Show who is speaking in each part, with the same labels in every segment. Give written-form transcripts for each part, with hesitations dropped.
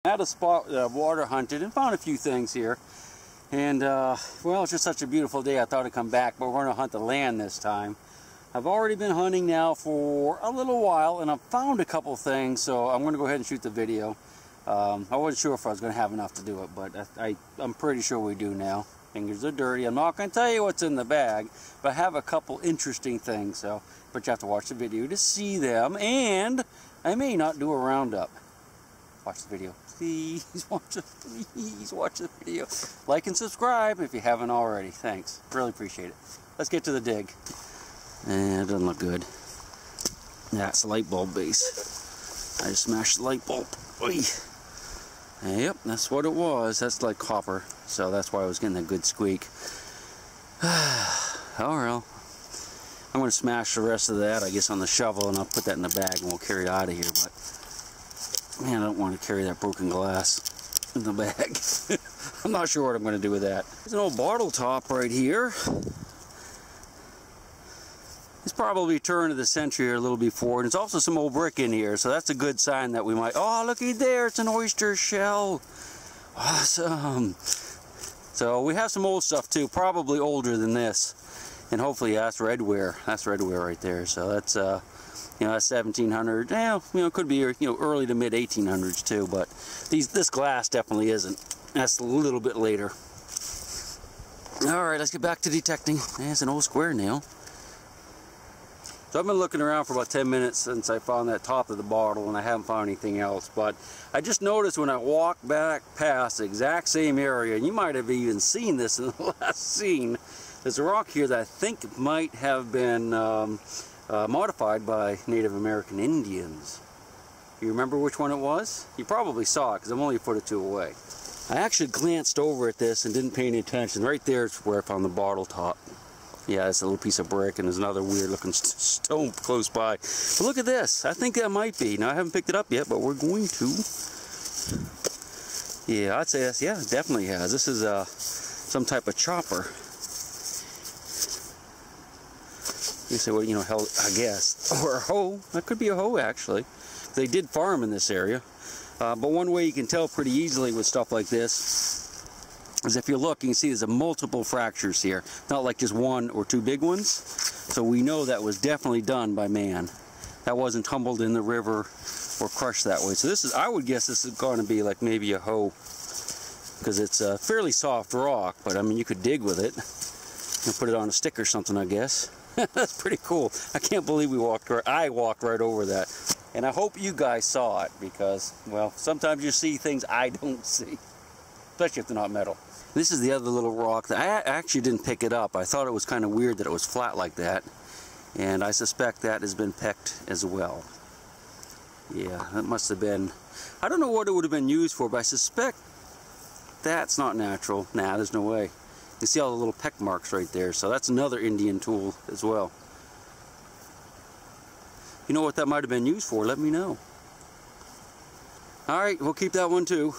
Speaker 1: At a spot water hunted and found a few things here, and well, it's just such a beautiful day I thought I'd come back, but we're going to hunt the land this time. I've already been hunting now for a little while and I've found a couple things, so I'm going to go ahead and shoot the video. I wasn't sure if I was going to have enough to do it, but I'm pretty sure we do now. Fingers are dirty. I'm not going to tell you what's in the bag, but I have a couple interesting things, so but you have to watch the video to see them, and I may not do a roundup. Watch the video. Please watch the video. Like and subscribe if you haven't already. Thanks. Really appreciate it. Let's get to the dig. And it doesn't look good. That's the light bulb base. I just smashed the light bulb. Oy. Yep, that's what it was. That's like copper. So that's why I was getting a good squeak. Oh well. I'm going to smash the rest of that, I guess, on the shovel, and I'll put that in the bag and we'll carry it out of here. But man, I don't want to carry that broken glass in the bag. I'm not sure what I'm going to do with that. There's an old bottle top right here. It's probably turn of the century or a little before, and there's also some old brick in here, so that's a good sign that we might... Oh, looky there, it's an oyster shell. Awesome. So we have some old stuff too, probably older than this. And hopefully, yeah, that's redware. That's redware right there. So that's, you know, that's 1700. Yeah, you know, it could be, you know, early to mid 1800s too. But this glass definitely isn't. That's a little bit later. All right, let's get back to detecting. There's an old square nail. So I've been looking around for about 10 minutes since I found that top of the bottle, and I haven't found anything else. But I just noticed when I walked back past the exact same area, and you might have even seen this in the last scene. There's a rock here that I think might have been modified by Native American Indians. You remember which one it was? You probably saw it because I'm only a foot or two away. I actually glanced over at this and didn't pay any attention. Right there is where I found the bottle top. Yeah, it's a little piece of brick, and there's another weird looking stone close by. But look at this. I think that might be. Now, I haven't picked it up yet, but we're going to. Yeah, I'd say that's, yeah, it definitely has. This is some type of chopper. You say, well, you know, hell, I guess. Or a hoe. That could be a hoe, actually. They did farm in this area. But one way you can tell pretty easily with stuff like this is if you look, you can see there's multiple fractures here. Not like just one or two big ones. So we know that was definitely done by man. That wasn't tumbled in the river or crushed that way. So this is, I would guess this is going to be like maybe a hoe. Because it's a fairly soft rock. But, I mean, you could dig with it. And put it on a stick or something, I guess. That's pretty cool. I can't believe I walked right over that. And I hope you guys saw it because, well, sometimes you see things I don't see. Especially if they're not metal. This is the other little rock that I actually didn't pick it up. I thought it was kind of weird that it was flat like that. And I suspect that has been pecked as well. Yeah, that must have been... I don't know what it would have been used for, but I suspect that's not natural. Nah, there's no way. You see all the little peck marks right there, so that's another Indian tool as well. You know what that might have been used for, let me know. Alright, we'll keep that one too.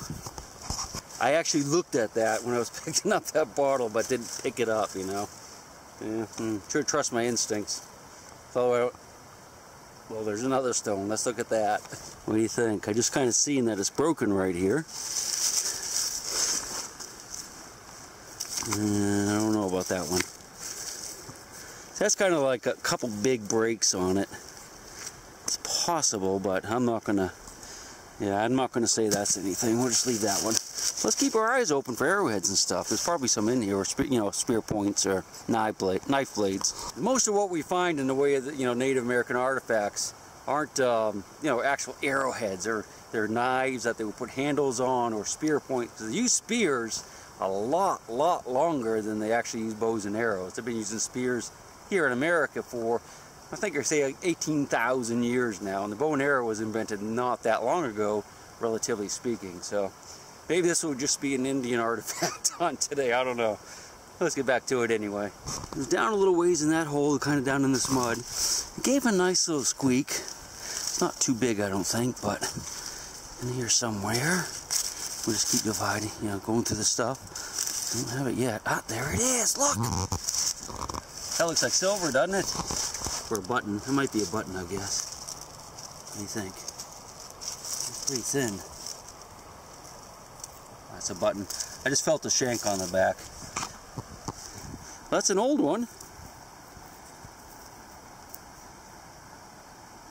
Speaker 1: I actually looked at that when I was picking up that bottle, but didn't pick it up, you know. Yeah, sure trust my instincts. So, well, there's another stone. Let's look at that. What do you think? I just kind of seen that it's broken right here. I don't know about that one. That's kind of like a couple big breaks on it. It's possible, but I'm not gonna. Yeah, I'm not gonna say that's anything. We'll just leave that one. Let's keep our eyes open for arrowheads and stuff. There's probably some in here, or you know, spear points or knife blades. Most of what we find in the way of Native American artifacts aren't you know, actual arrowheads. They're knives that they would put handles on, or spear points. They use spears a lot longer than they actually use bows and arrows. They've been using spears here in America for, I think I say, 18,000 years now, and the bow and arrow was invented not that long ago, relatively speaking. So maybe this will just be an Indian artifact on today, I don't know. Let's get back to it anyway. It was down a little ways in that hole, kind of down in this mud. It gave a nice little squeak. It's not too big, I don't think, but in here somewhere. We'll just keep dividing, you know, going through the stuff. Don't have it yet. Ah, there it is, look! That looks like silver, doesn't it? Or a button. It might be a button, I guess. What do you think? It's pretty thin. That's a button. I just felt the shank on the back. That's an old one.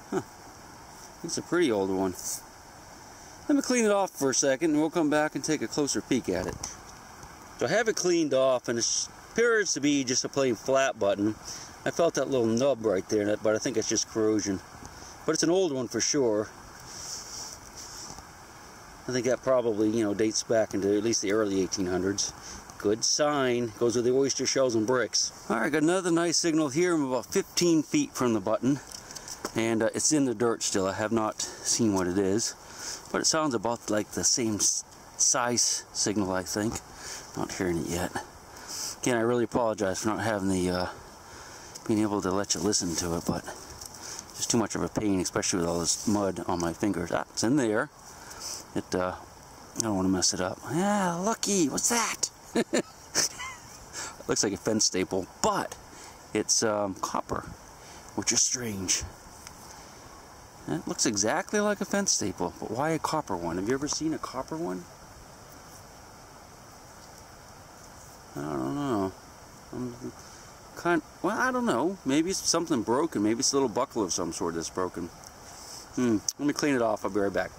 Speaker 1: Huh. It's a pretty old one. Let me clean it off for a second and we'll come back and take a closer peek at it. So I have it cleaned off and it appears to be just a plain flat button. I felt that little nub right there, but I think it's just corrosion. But it's an old one for sure. I think that probably, you know, dates back into at least the early 1800s. Good sign. Goes with the oyster shells and bricks. Alright, got another nice signal here. I'm about 15 feet from the button. And it's in the dirt still. I have not seen what it is. But it sounds about like the same size signal, I think. Not hearing it yet. Again, I really apologize for not having the being able to let you listen to it, but just too much of a pain, especially with all this mud on my fingers. Ah, it's in there. I don't want to mess it up. Yeah, lucky. What's that? Looks like a fence staple, but it's copper, which is strange. It looks exactly like a fence staple, but why a copper one? Have you ever seen a copper one? I don't know. Well, I don't know. Maybe it's something broken. Maybe it's a little buckle of some sort that's broken. Let me clean it off. I'll be right back.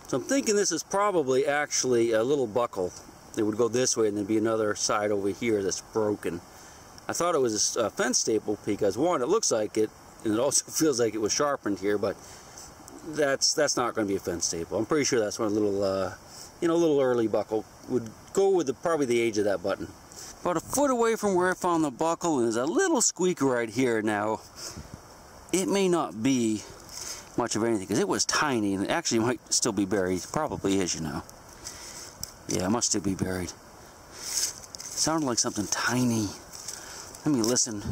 Speaker 1: So I'm thinking this is probably actually a little buckle. It would go this way and there'd be another side over here that's broken. I thought it was a fence staple because one, it looks like it, and it also feels like it was sharpened here, but that's not going to be a fence staple. I'm pretty sure that's one little, you know, a little early buckle would go with probably the age of that button. About a foot away from where I found the buckle, and there's a little squeaker right here. Now, it may not be much of anything because it was tiny and it actually might still be buried. Probably is, you know. Yeah, it must still be buried. It sounded like something tiny. Let me listen.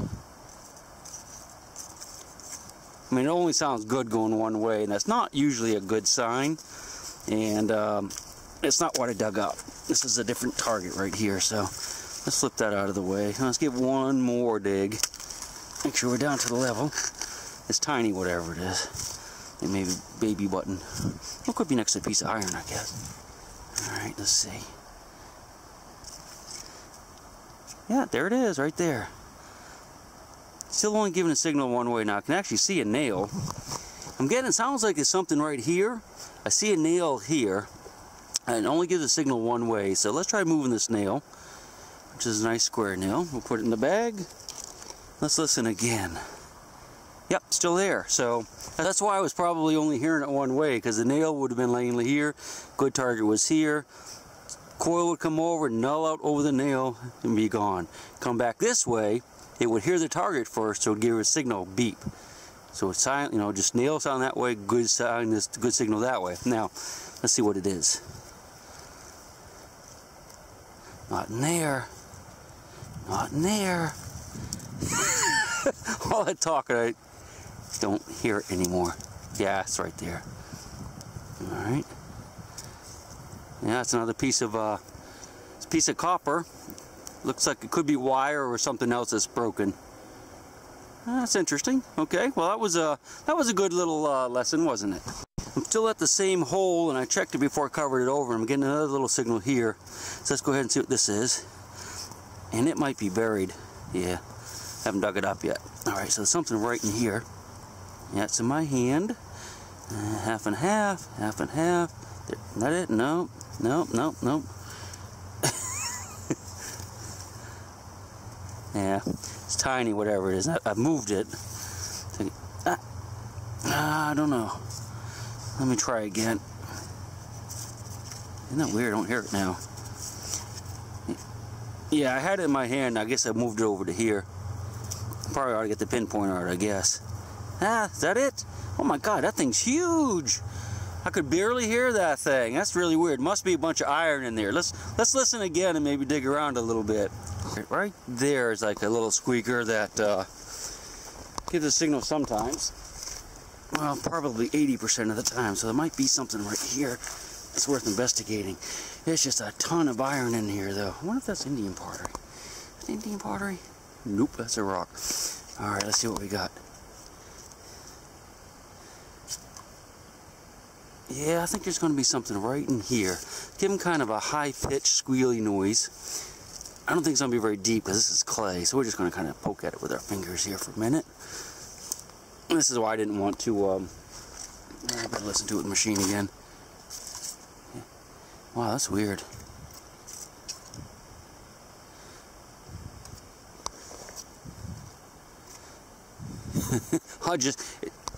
Speaker 1: I mean, it only sounds good going one way, and that's not usually a good sign. And it's not what I dug up. This is a different target right here, so let's flip that out of the way. Let's give one more dig. Make sure we're down to the level. It's tiny, whatever it is. It may be a baby button. It could be next to a piece of iron, I guess. Alright, let's see. Yeah, there it is, right there. Still only giving a signal one way now. I can actually see a nail. I'm getting, it sounds like there's something right here. I see a nail here. And it only gives a signal one way. So let's try moving this nail, which is a nice square nail. We'll put it in the bag. Let's listen again. Yep, still there. So that's why I was probably only hearing it one way, because the nail would have been laying here. Good target was here. Coil would come over, null out over the nail, and be gone. Come back this way, it would hear the target first, so it would give it a signal, beep. So it's silent, you know, just nail sound that way, good sign, this good signal that way. Now, let's see what it is. Not in there. Not in there. All that talking, I don't hear it anymore. Yeah, it's right there. Alright. Yeah, it's another piece of copper. Looks like it could be wire or something else that's broken. That's interesting. Okay, well that was a good little lesson, wasn't it? I'm still at the same hole, and I checked it before I covered it over. I'm getting another little signal here. So let's go ahead and see what this is. And it might be buried. Yeah, haven't dug it up yet. Alright, so there's something right in here. Yeah, it's in my hand. Half and half, half and half. There, that it? No, no, no, no. Yeah, it's tiny, whatever it is. I've moved it. I don't know. Let me try again. Isn't that weird? I don't hear it now. Yeah, I had it in my hand. I guess I moved it over to here. Probably ought to get the pinpoint out, I guess. Is that it? Oh my God, that thing's huge. I could barely hear that thing. That's really weird. Must be a bunch of iron in there. Let's listen again and maybe dig around a little bit. Right there is like a little squeaker that gives a signal sometimes. Well, probably 80% of the time. So there might be something right here that's worth investigating. There's just a ton of iron in here, though. I wonder if that's Indian pottery. Is it Indian pottery? Nope, that's a rock. All right, let's see what we got. Yeah, I think there's going to be something right in here. Give him kind of a high-pitched, squealy noise. I don't think it's going to be very deep because this is clay, so we're just going to kind of poke at it with our fingers here for a minute. This is why I didn't want to, I better listen to it with the machine again. Wow, that's weird.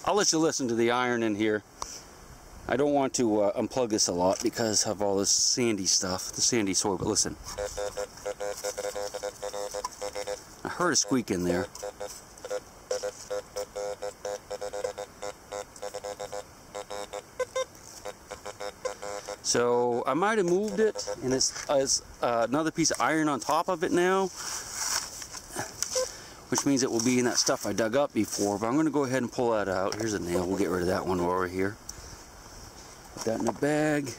Speaker 1: I'll let you listen to the iron in here. I don't want to unplug this a lot because of all this sandy stuff, the sandy soil, but listen. I heard a squeak in there. So I might have moved it, and it's another piece of iron on top of it now, which means it will be in that stuff I dug up before, but I'm going to go ahead and pull that out. Here's a nail. We'll get rid of that one while we're here. Put that in a bag.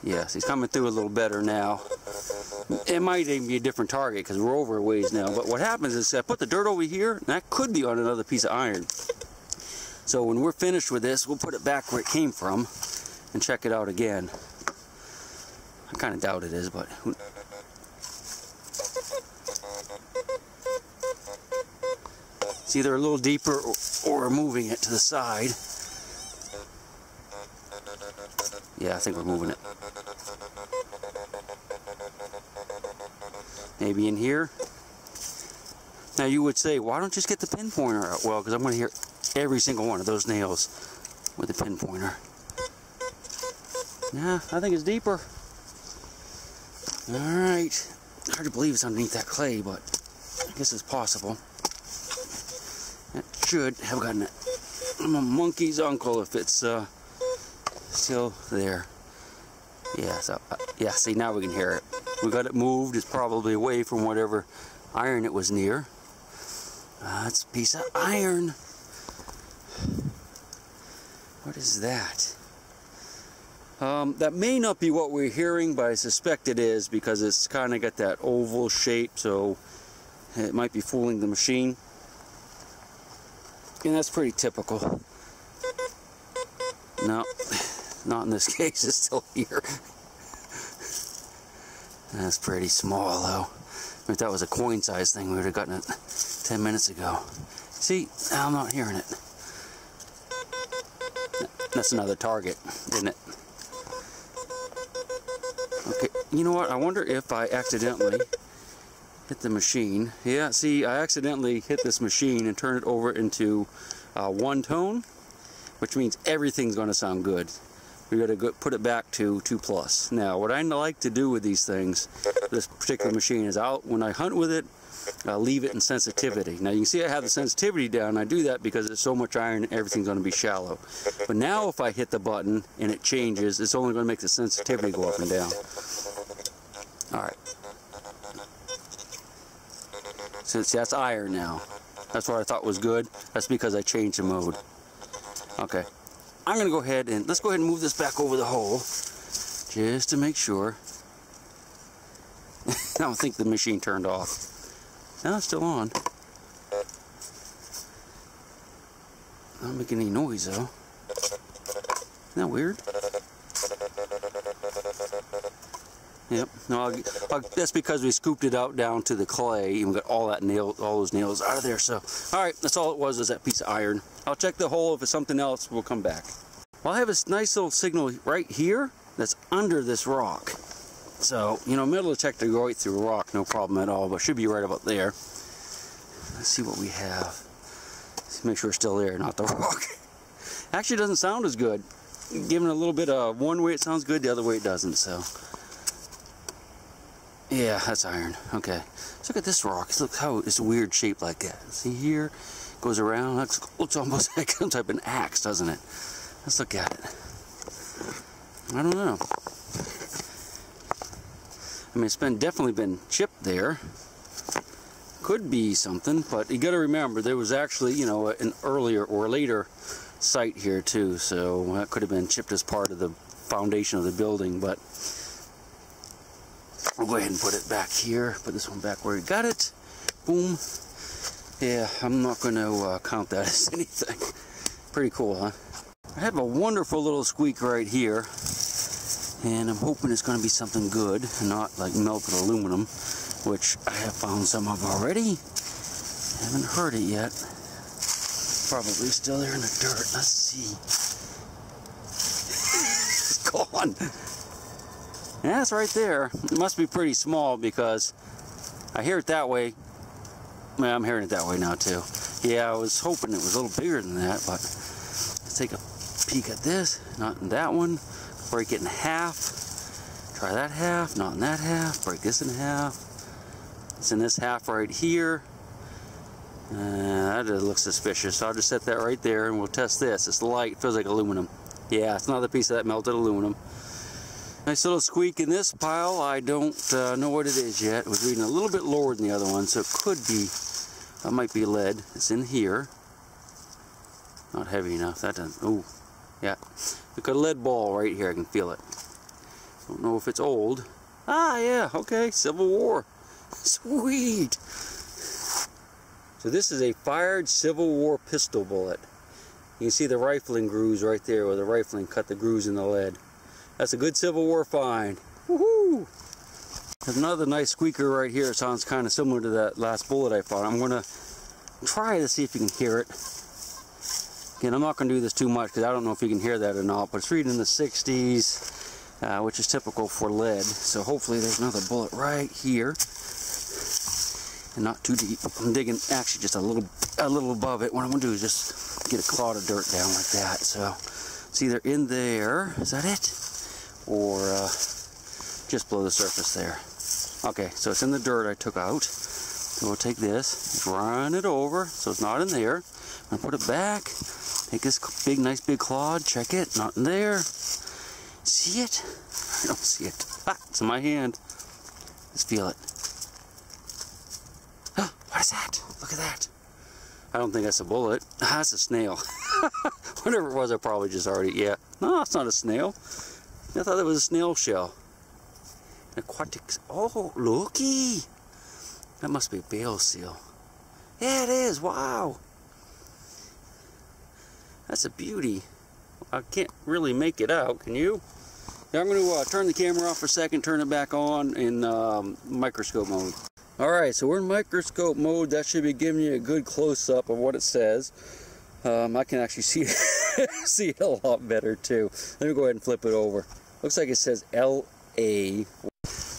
Speaker 1: Yes, he's coming through a little better now. It might even be a different target because we're over a ways now, but what happens is I put the dirt over here, and that could be on another piece of iron. So when we're finished with this, we'll put it back where it came from and check it out again. I kind of doubt it is, but it's either a little deeper or moving it to the side. Yeah, I think we're moving it. Maybe in here. Now you would say, why don't you just get the pinpointer out? Well, because I'm going to hear every single one of those nails with the pinpointer. Yeah, I think it's deeper. Alright. Hard to believe it's underneath that clay, but I guess it's possible. That should have gotten it. I'm a monkey's uncle if it's still there. Yeah, so, yeah, see, now we can hear it. We got it moved. It's probably away from whatever iron it was near. It's a piece of iron. What is that? That may not be what we're hearing, but I suspect it is because it's kind of got that oval shape, so it might be fooling the machine. And that's pretty typical. No, not in this case. It's still here. That's pretty small, though. If that was a coin-sized thing, we would have gotten it 10 minutes ago. See, now I'm not hearing it. That's another target, isn't it? Okay, you know what? I wonder if I accidentally hit the machine. Yeah, see, I accidentally hit this machine and turned it over into one tone, which means everything's going to sound good. We got to put it back to 2+. Now, what I like to do with these things, this particular machine, is when I hunt with it, leave it in sensitivity. Now, you can see I have the sensitivity down. I do that because there's so much iron, everything's going to be shallow. But now, if I hit the button and it changes, it's only going to make the sensitivity go up and down. All right. So that's iron now. That's what I thought was good. That's because I changed the mode. Okay. I'm going to go ahead and let's go ahead and move this back over the hole just to make sure. I don't think the machine turned off. No, it's still on. Not making any noise though. Isn't that weird? Yep. No, that's because we scooped it out down to the clay and we got all those nails out of there. So, all right, that's all it was that piece of iron. I'll check the hole. If it's something else, we'll come back. Well, I have this nice little signal right here that's under this rock. So, you know, metal detector go right through a rock, no problem at all, but it should be right about there. Let's see what we have. Let's make sure it's still there, not the rock. Actually, it doesn't sound as good. Giving it a little bit of one way it sounds good, the other way it doesn't, so. Yeah, that's iron. Okay. Let's look at this rock. Look how it's a weird shape like that. See here? Goes around. Looks almost like some type of an axe, doesn't it? Let's look at it. I don't know. I mean, it's definitely been chipped there. Could be something, but you got to remember there was actually, you know, an earlier or later site here too, so that could have been chipped as part of the foundation of the building. But we'll go ahead and put it back here. Put this one back where we got it. Boom. Yeah, I'm not going to count that as anything. Pretty cool, huh? I have a wonderful little squeak right here, and I'm hoping it's going to be something good, not like melted aluminum, which I have found some of already. Haven't heard it yet. Probably still there in the dirt. Let's see. It's gone. Yeah, it's right there. It must be pretty small because I hear it that way. Well, I'm hearing it that way now too. Yeah, I was hoping it was a little bigger than that, but let's take a peek at this. Not in that one. Break it in half. Try that half. Not in that half. Break this in half. It's in this half right here. That doesn't look suspicious. So I'll just set that right there and we'll test this. It's light. Feels like aluminum. Yeah, it's another piece of that melted aluminum. Nice little squeak in this pile. I don't know what it is yet. It was reading a little bit lower than the other one, so it could be, that might be lead. It's in here. Not heavy enough. That doesn't, oh, yeah. Look at a lead ball right here. I can feel it. Don't know if it's old. Ah, yeah, okay. Civil War. Sweet. So this is a fired Civil War pistol bullet. You can see the rifling grooves right there, where the rifling cut the grooves in the lead. That's a good Civil War find. Woohoo! There's another nice squeaker right here. It sounds kind of similar to that last bullet I found. I'm going to try to see if you can hear it. Again, I'm not going to do this too much because I don't know if you can hear that or not, but it's reading in the 60s, which is typical for lead. So hopefully there's another bullet right here. And not too deep. I'm digging actually just a little above it. What I'm going to do is just get a clod of dirt down like that. So it's either in there. Is that it? Or just below the surface there. Okay, so it's in the dirt I took out. So we'll take this, run it over, so it's not in there. I'm gonna put it back. Take this nice big clod, check it, not in there. See it? I don't see it. Ah, it's in my hand. Let's feel it. Ah, what is that? Look at that. I don't think that's a bullet. Ah, that's a snail. Whatever it was, I probably just already, yeah. No, it's not a snail. I thought it was a snail shell. Aquatic, oh, looky. That must be a bale seal. Yeah, it is, wow. That's a beauty. I can't really make it out, can you? Yeah, I'm going to turn the camera off for a second, turn it back on in microscope mode. Alright, so we're in microscope mode. That should be giving you a good close-up of what it says. I can actually see see it a lot better too. Let me go ahead and flip it over. Looks like it says LA. I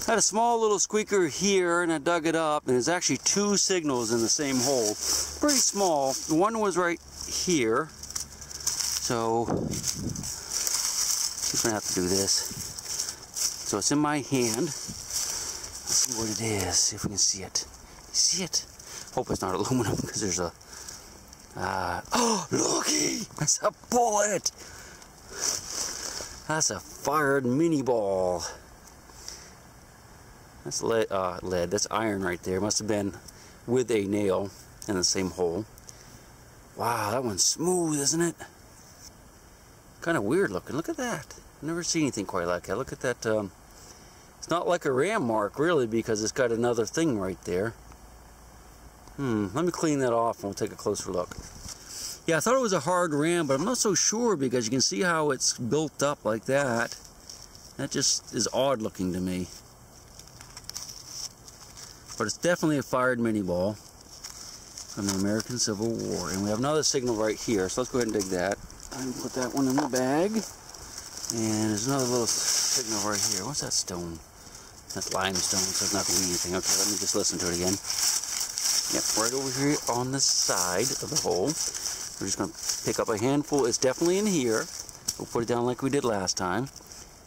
Speaker 1: had a small little squeaker here and I dug it up, and there's actually two signals in the same hole. Pretty small. One was right here. So I'm gonna have to do this. So it's in my hand. Let's see what it is. See if we can see it. You see it? Hope it's not aluminum because there's a oh, looky! That's a bullet! That's a fired mini ball. That's lead, that's iron right there. Must have been with a nail in the same hole. Wow, that one's smooth, isn't it? Kind of weird looking. Look at that. I've never seen anything quite like that. Look at that. It's not like a ram mark, really, because it's got another thing right there. Let me clean that off and we'll take a closer look. Yeah, I thought it was a hard ram, but I'm not so sure because you can see how it's built up like that. That just is odd looking to me. But it's definitely a fired mini ball from the American Civil War. And we have another signal right here, so let's go ahead and dig that. I'm gonna put that one in the bag. And there's another little signal right here. What's that stone? That's limestone, so it's not gonna be anything. Okay, let me just listen to it again. Yep, right over here on the side of the hole. We're just going to pick up a handful. It's definitely in here. We'll put it down like we did last time.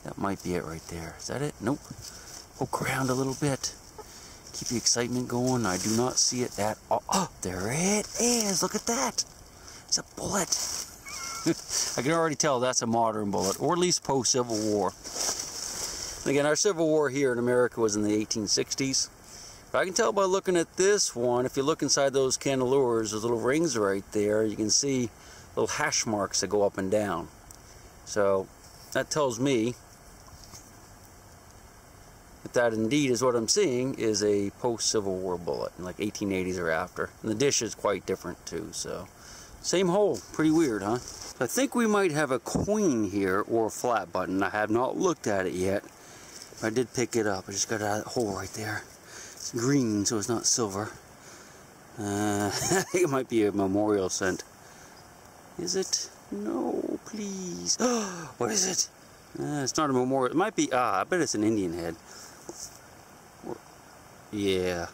Speaker 1: That might be it right there. Is that it? Nope. Poke around a little bit. Keep the excitement going. I do not see it at all. Oh, there it is. Look at that. It's a bullet. I can already tell that's a modern bullet, or at least post-Civil War. Again, our Civil War here in America was in the 1860s. I can tell by looking at this one, if you look inside those candelures, those little rings right there, you can see little hash marks that go up and down. So that tells me that if that indeed is what I'm seeing, is a post-Civil War bullet, in like 1880s or after. And the dish is quite different too, so. Same hole, pretty weird, huh? I think we might have a coin here, or a flat button. I have not looked at it yet. I did pick it up, I just got out of that hole right there. It's green, so it's not silver. I think it might be a memorial cent. Is it? No, please. What is it? It's not a memorial. It might be. I bet it's an Indian head. Yeah.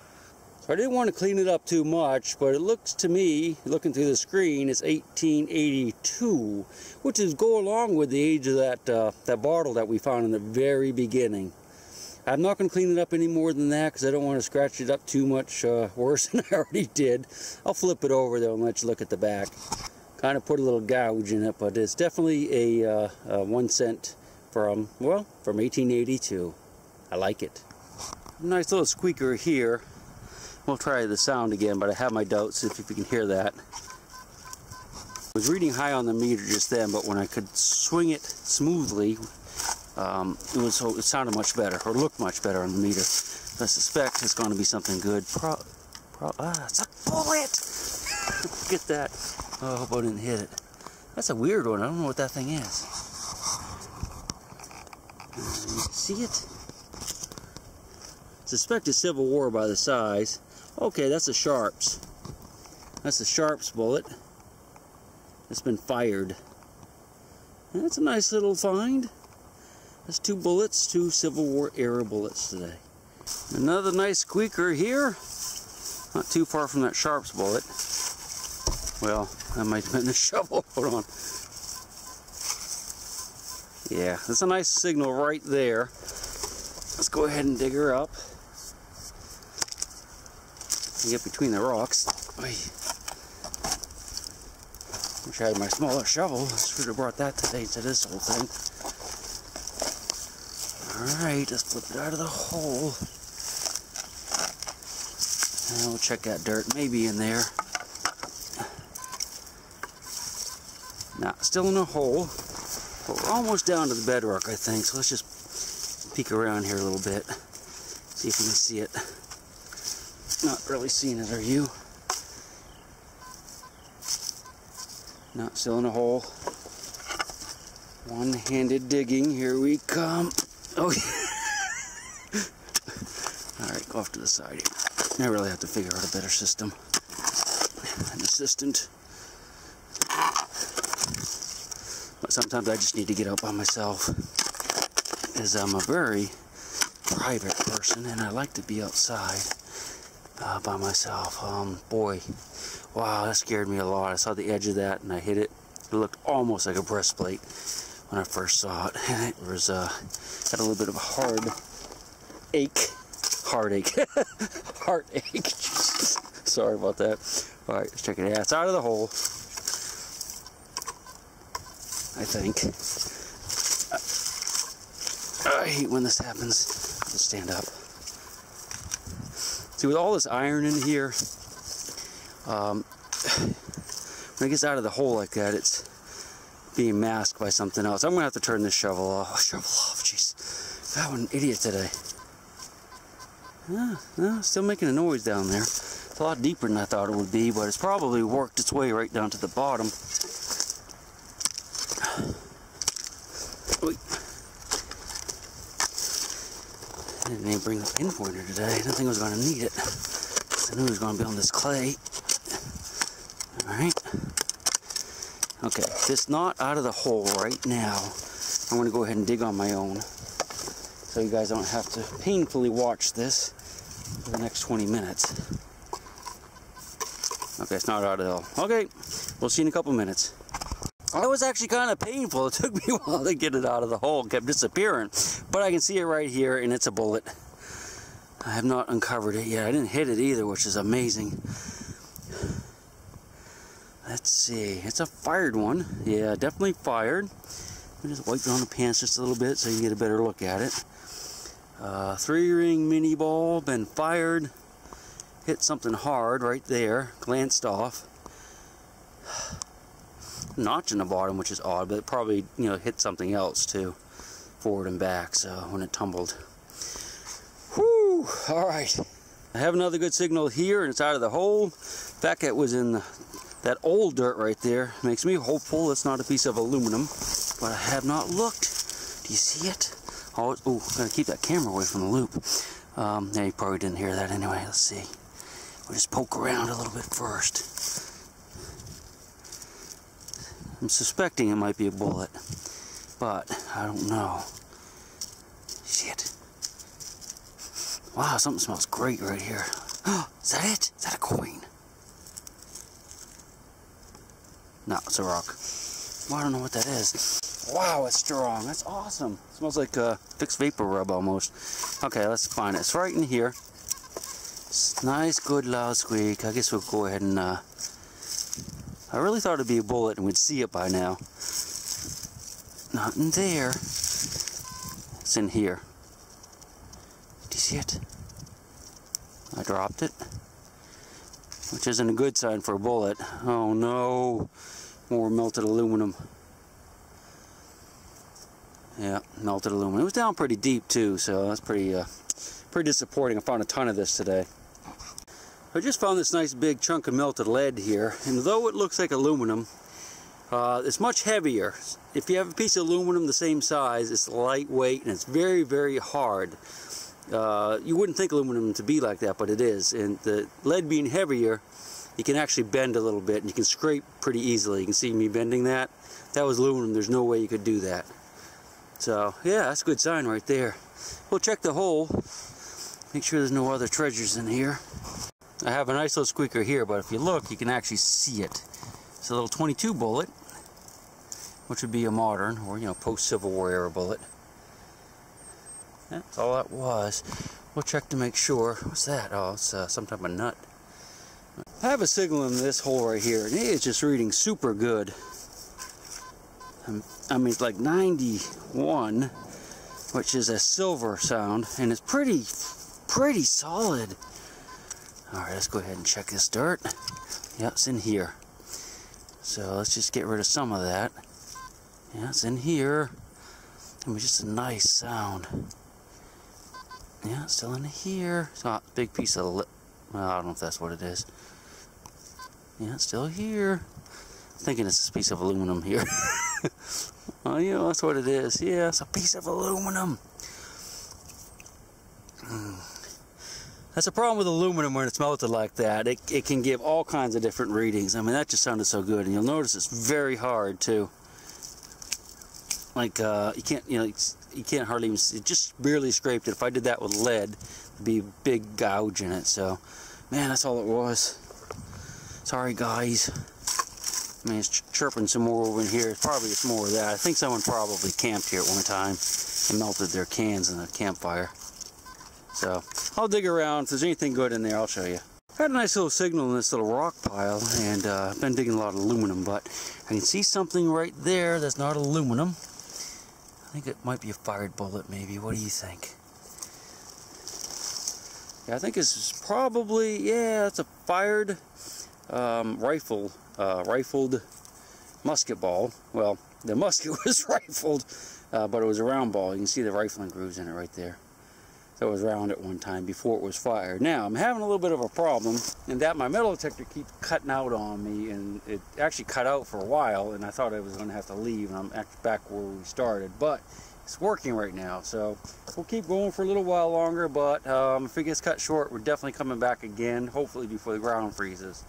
Speaker 1: So I didn't want to clean it up too much, but it looks to me, looking through the screen, it's 1882, which is go along with the age of that bottle that we found in the very beginning. I'm not going to clean it up any more than that because I don't want to scratch it up too much worse than I already did. I'll flip it over though and let you look at the back. Kind of put a little gouge in it, but it's definitely a 1 cent from 1882. I like it. Nice little squeaker here. We'll try the sound again, but I have my doubts if you can hear that. I was reading high on the meter just then, but when I could swing it smoothly, it sounded much better, or looked much better on the meter. I suspect it's going to be something good. It's a bullet! Get that. Oh, I hope I didn't hit it. That's a weird one. I don't know what that thing is. See it? Suspect it's Civil War by the size. Okay, that's a Sharps. That's a Sharps bullet. It's been fired. And that's a nice little find. That's 2 bullets, 2 Civil War era bullets today. Another nice squeaker here. Not too far from that Sharps bullet. Well, that might have been the shovel. Hold on. Yeah, that's a nice signal right there. Let's go ahead and dig her up. Get between the rocks. Wish I had my smaller shovel. I should have brought that today to this whole thing. Alright, let's flip it out of the hole. And we'll check that dirt. Maybe in there. Nah, still in a hole. But we're almost down to the bedrock, I think. So let's just peek around here a little bit. See if we can see it. Not really seeing it, are you? Not still in a hole. One-handed digging. Here we come. Oh, yeah. Alright, go off to the side here. I really have to figure out a better system. An assistant. But sometimes I just need to get out by myself. Because I'm a very private person and I like to be outside. By myself. Boy, wow, that scared me a lot. I saw the edge of that and I hit it. It looked almost like a breastplate when I first saw it. And it was, had a little bit of a heartache. Jesus. Sorry about that. Alright, let's check it out. It's out of the hole. I think. I hate when this happens. I'll just stand up. See, with all this iron in here, when it gets out of the hole like that, it's being masked by something else. I'm going to have to turn this shovel off. Jeez. God, I'm an idiot today. Still making a noise down there. It's a lot deeper than I thought it would be, but it's probably worked its way right down to the bottom. I didn't even bring the pinpointer today. I didn't think I was going to need it. I knew it was going to be on this clay. Alright. Okay, if it's not out of the hole right now, I'm going to go ahead and dig on my own. So you guys don't have to painfully watch this for the next 20 minutes. Okay, it's not out of the hole. Okay, we'll see you in a couple minutes. That was actually kind of painful. It took me a while to get it out of the hole. It kept disappearing. But I can see it right here, and it's a bullet. I have not uncovered it yet. I didn't hit it either, which is amazing. Let's see. It's a fired one. Yeah, definitely fired. I just wipe it on the pants just a little bit so you can get a better look at it. 3-ring mini ball, been fired. Hit something hard right there. Glanced off. Notch in the bottom, which is odd, but it probably, hit something else too, forward and back, so when it tumbled. Whew, all right. I have another good signal here, and it's out of the hole. In fact, it was in that old dirt right there. Makes me hopeful it's not a piece of aluminum, but I have not looked. Do you see it? Oh, gotta keep that camera away from the loop. Yeah, you probably didn't hear that anyway. Let's see. We'll just poke around a little bit first. I'm suspecting it might be a bullet, but I don't know. See it? Wow, something smells great right here. Is that it? Is that a coin? No, it's a rock. Well, I don't know what that is. Wow, it's strong. That's awesome. It smells like fixed vapor rub almost. Okay, let's find it. It's right in here. It's nice, good, loud squeak. I guess we'll go ahead and... I really thought it'd be a bullet and we'd see it by now. Not in there. It's in here. Do you see it? I dropped it. Which isn't a good sign for a bullet. Oh no. More melted aluminum. Yeah, melted aluminum. It was down pretty deep too, so that's pretty disappointing. I found a ton of this today. I just found this nice big chunk of melted lead here, and though it looks like aluminum, it's much heavier. If you have a piece of aluminum the same size, it's lightweight and it's very, very hard. You wouldn't think aluminum to be like that, but it is. And the lead being heavier, you can actually bend a little bit, and you can scrape pretty easily. You can see me bending that. That was aluminum. There's no way you could do that. So, yeah, that's a good sign right there. We'll check the hole. Make sure there's no other treasures in here. I have a nice little squeaker here, but if you look, you can actually see it. It's a little 22 bullet, which would be a modern, or, you know, post-Civil War era bullet. That's all that was. We'll check to make sure. What's that? Oh, it's some type of nut. I have a signal in this hole right here, and it is just reading super good. I mean, it's like 91, which is a silver sound, and it's pretty solid. All right, let's go ahead and check this dirt. Yep, it's in here. So let's just get rid of some of that. Yeah, it's in here. I mean, just a nice sound. Yeah, it's still in here. It's not a big piece of lip. Well, I don't know if that's what it is. Yeah, it's still here. I'm thinking it's a piece of aluminum here. Oh, you know, that's what it is. Yeah, it's a piece of aluminum. That's a problem with aluminum when it's melted like that. It can give all kinds of different readings. I mean, that just sounded so good. And you'll notice it's very hard, too. Like, you can't hardly even see. It just barely scraped it. If I did that with lead, there'd be a big gouge in it. So, man, that's all it was. Sorry, guys. I mean, it's chirping some more over in here. Probably it's more of that. I think someone probably camped here at one time and melted their cans in a campfire. So, I'll dig around. If there's anything good in there, I'll show you. I had a nice little signal in this little rock pile, and I've been digging a lot of aluminum, but I can see something right there that's not aluminum. I think it might be a fired bullet, maybe. What do you think? Yeah, I think it's probably, yeah, it's a fired rifled musket ball. Well, the musket was rifled, but it was a round ball. You can see the rifling grooves in it right there. So it was round at one time before it was fired. Now, I'm having a little bit of a problem in that my metal detector keeps cutting out on me, and it actually cut out for a while, and I thought I was going to have to leave, and I'm actually back where we started. But it's working right now, so we'll keep going for a little while longer, but if it gets cut short, we're definitely coming back again, hopefully before the ground freezes.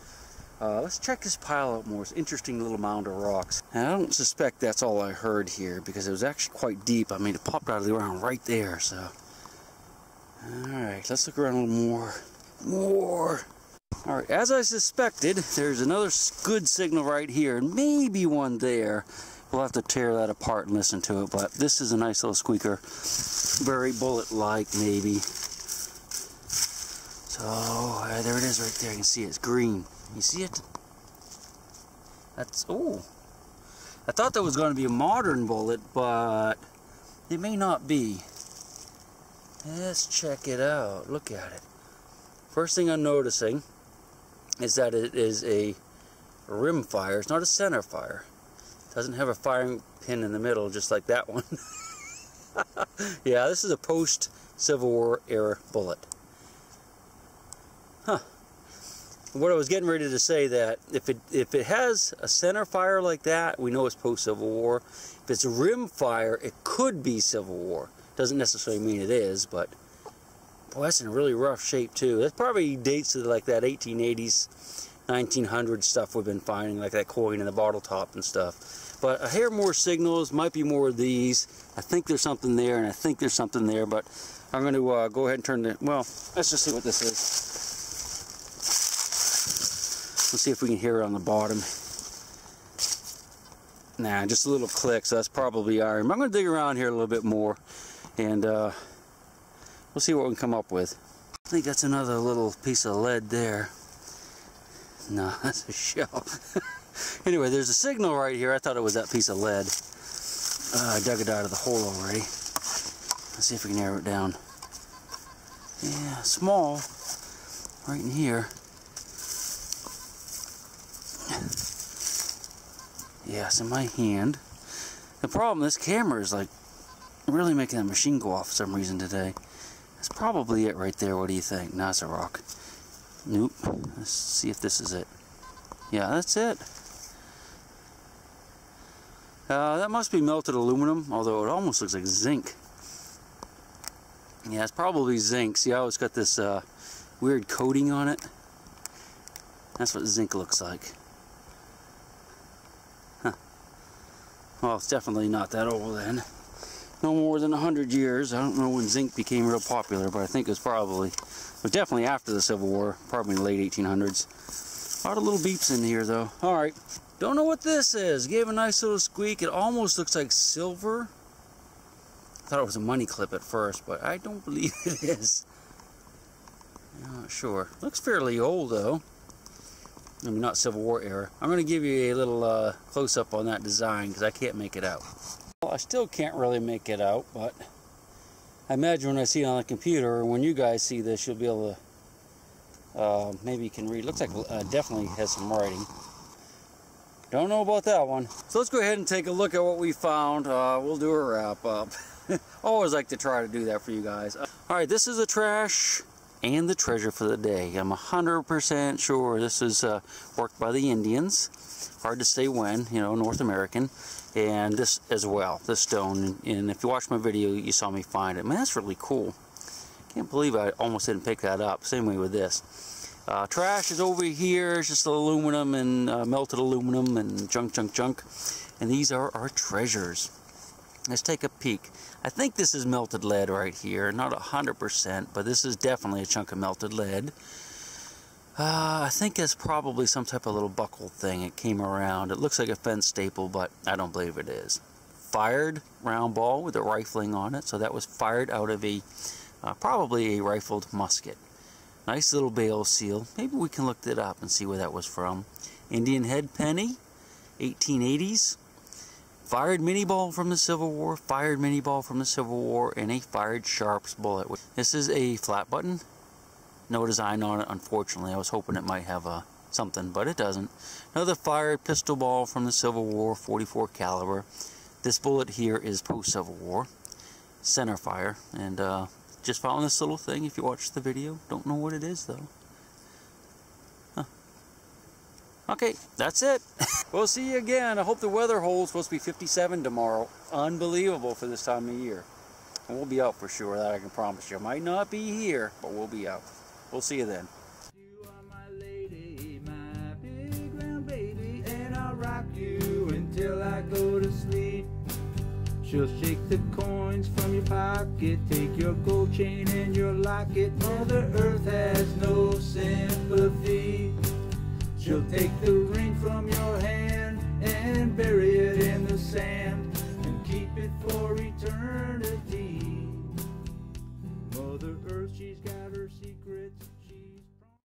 Speaker 1: Let's check this pile out more. It's an interesting little mound of rocks. And I don't suspect that's all I heard here, because it was actually quite deep. I mean, it popped out of the ground right there, so. Alright, let's look around a little more. Alright, as I suspected, there's another good signal right here, and maybe one there. We'll have to tear that apart and listen to it, but this is a nice little squeaker. Very bullet-like, maybe. So, there it is right there. You can see it. It's green. You see it? That's, oh. I thought that was going to be a modern bullet, but it may not be. Let's check it out. Look at it. First thing I'm noticing is that it is a rim fire. It's not a center fire. It doesn't have a firing pin in the middle, just like that one. Yeah, this is a post-Civil War era bullet. what I was getting ready to say, that if it has a center fire like that, we know it's post-Civil War. If it's a rim fire, it could be Civil War. Doesn't necessarily mean it is, but boy, that's in a really rough shape too. That probably dates to like that 1880s, 1900s stuff we've been finding, like that coin in the bottle top and stuff. But I hear more signals, might be more of these. I think there's something there, and I think there's something there, but I'm going to go ahead and turn the, well, let's just see what this is. Let's see if we can hear it on the bottom. Nah, just a little click, so that's probably iron. But I'm going to dig around here a little bit more, and we'll see what we can come up with. I think that's another little piece of lead there. No, that's a shell. Anyway, there's a signal right here. I thought it was that piece of lead. I dug it out of the hole already. Let's see if we can narrow it down. Yeah, small. Right in here. Yeah, it's in my hand. The problem, this camera is like really making the machine go off for some reason today. That's probably it right there. What do you think? No, it's a rock. Nope. Let's see if this is it. Yeah, that's it. That must be melted aluminum, although it almost looks like zinc. Yeah, it's probably zinc. See how it's got this weird coating on it? That's what zinc looks like. Huh. Well, it's definitely not that old then. No more than 100 years. I don't know when zinc became real popular, but I think it was definitely after the Civil War, probably in the late 1800s. A lot of little beeps in here though. Alright, don't know what this is. Gave a nice little squeak. It almost looks like silver. I thought it was a money clip at first, but I don't believe it is. I'm not sure. Looks fairly old though. I mean, not Civil War era. I'm going to give you a little close-up on that design because I can't make it out. Well, I still can't really make it out, but I imagine when I see it on the computer, or when you guys see this, you'll be able to, maybe you can read. Looks like definitely has some writing. Don't know about that one. So let's go ahead and take a look at what we found. We'll do a wrap-up. Always like to try to do that for you guys. Alright, this is the trash and the treasure for the day. I'm 100% sure this is worked by the Indians. Hard to say when, you know, North American. And this as well, this stone. And if you watched my video, you saw me find it. Man, that's really cool. Can't believe I almost didn't pick that up. Same way with this. Trash is over here. It's just aluminum and melted aluminum and junk. And these are our treasures. Let's take a peek. I think this is melted lead right here. Not 100%, but this is definitely a chunk of melted lead. I think it's probably some type of little buckle thing. It came around. It looks like a fence staple, but I don't believe it is. Fired round ball with a rifling on it. So that was fired out of a, probably a rifled musket. Nice little bale seal. Maybe we can look that up and see where that was from. Indian head penny, 1880s. Fired mini ball from the Civil War, fired mini ball from the Civil War, and a fired Sharps bullet. This is a flat button. No design on it, unfortunately. I was hoping it might have something, but it doesn't. Another fired pistol ball from the Civil War, 44 caliber. This bullet here is post-Civil War. Center fire. And just found this little thing if you watched the video. Don't know what it is, though. Huh. Okay, that's it. We'll see you again. I hope the weather holds. Supposed to be 57 tomorrow. Unbelievable for this time of year. And we'll be out for sure, that I can promise you. I might not be here, but we'll be out. We'll see you then.
Speaker 2: You are my lady, my big round baby, and I'll rock you until I go to sleep. She'll shake the coins from your pocket, take your gold chain and your locket. Mother Earth has no sympathy. She'll take the ring from your hand and bury it in the sand and keep it for eternity.